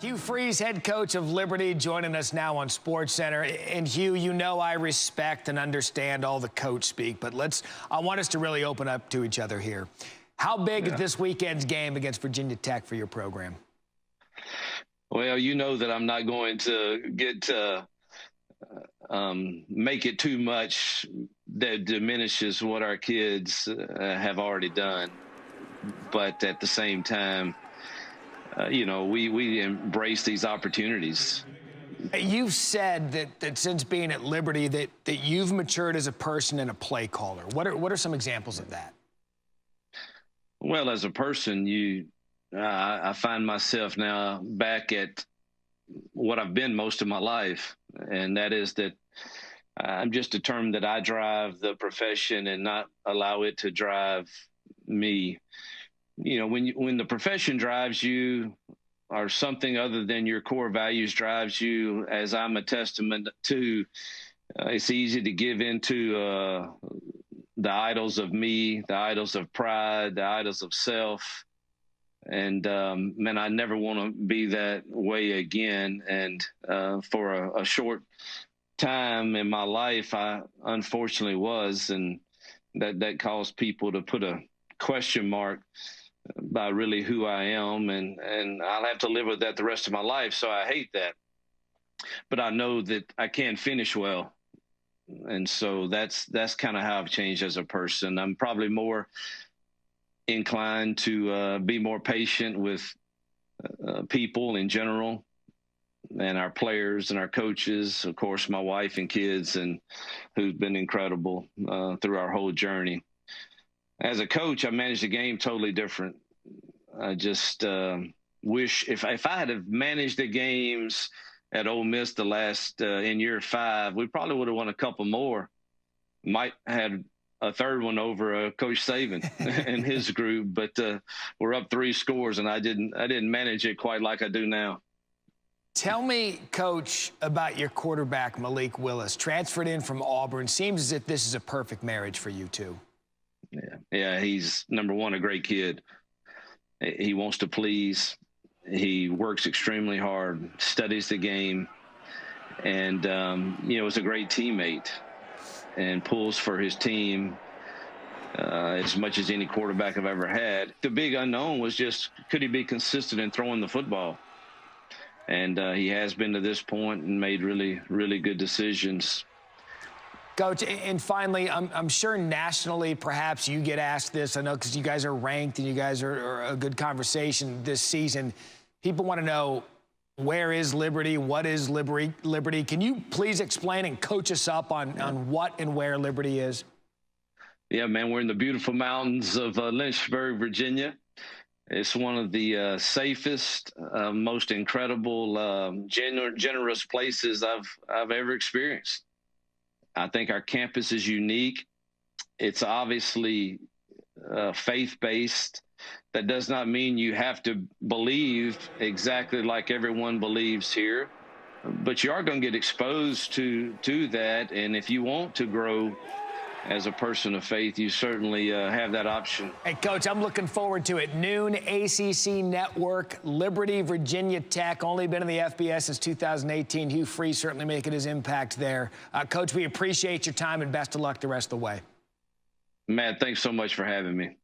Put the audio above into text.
Hugh Freeze, head coach of Liberty, joining us now on Sportscenter. And Hugh, you know I respect and understand all the coach speak, but I want us to really open up to each other here. How big is this weekend's game against Virginia Tech for your program? Well, you know that I'm not going to make it too much that diminishes what our kids have already done. But at the same time, we embrace these opportunities. You've said that since being at Liberty that you've matured as a person and a play caller. What are some examples of that? Well, as a person, I find myself now back at what I've been most of my life, and that is that I'm just determined that I drive the profession and not allow it to drive me. You know, when the profession drives you, or something other than your core values drives you, as I'm a testament to, it's easy to give into the idols of me, the idols of pride, the idols of self. And, man, I never want to be that way again. And for a short time in my life, I unfortunately was, and that caused people to put a question mark by really who I am, and I'll have to live with that the rest of my life. So I hate that, but I know that I can finish well, and so that's kind of how I've changed as a person. I'm probably more inclined to be more patient with people in general, and our players and our coaches, of course, my wife and kids, and who's been incredible through our whole journey. As a coach, I managed the game totally different. I just wish if I had have managed the games at Ole Miss the last in year 5, we probably would have won a couple more. Might have a third one over Coach Saban and his group, but we're up 3 scores, and I didn't manage it quite like I do now. Tell me, Coach, about your quarterback, Malik Willis, transferred in from Auburn. Seems as if this is a perfect marriage for you two. Yeah, he's, number one, a great kid. He wants to please. He works extremely hard, studies the game, and, is a great teammate and pulls for his team as much as any quarterback I've ever had. The big unknown was just, could he be consistent in throwing the football? And he has been to this point and made really, really good decisions. Coach, and finally, I'm sure nationally perhaps you get asked this. I know because you guys are ranked and you guys are a good conversation this season. People want to know, where is Liberty? What is Liberty? Can you please explain and coach us up on what and where Liberty is? Yeah, man, we're in the beautiful mountains of Lynchburg, Virginia. It's one of the safest, most incredible, generous places I've ever experienced. I think our campus is unique. It's obviously faith-based. That does not mean you have to believe exactly like everyone believes here, but you are going to get exposed to that. And if you want to grow as a person of faith, you certainly have that option. Hey, Coach, I'm looking forward to it. Noon, ACC Network, Liberty, Virginia Tech. Only been in the FBS since 2018. Hugh Freeze certainly making his impact there. Coach, we appreciate your time and best of luck the rest of the way. Matt, thanks so much for having me.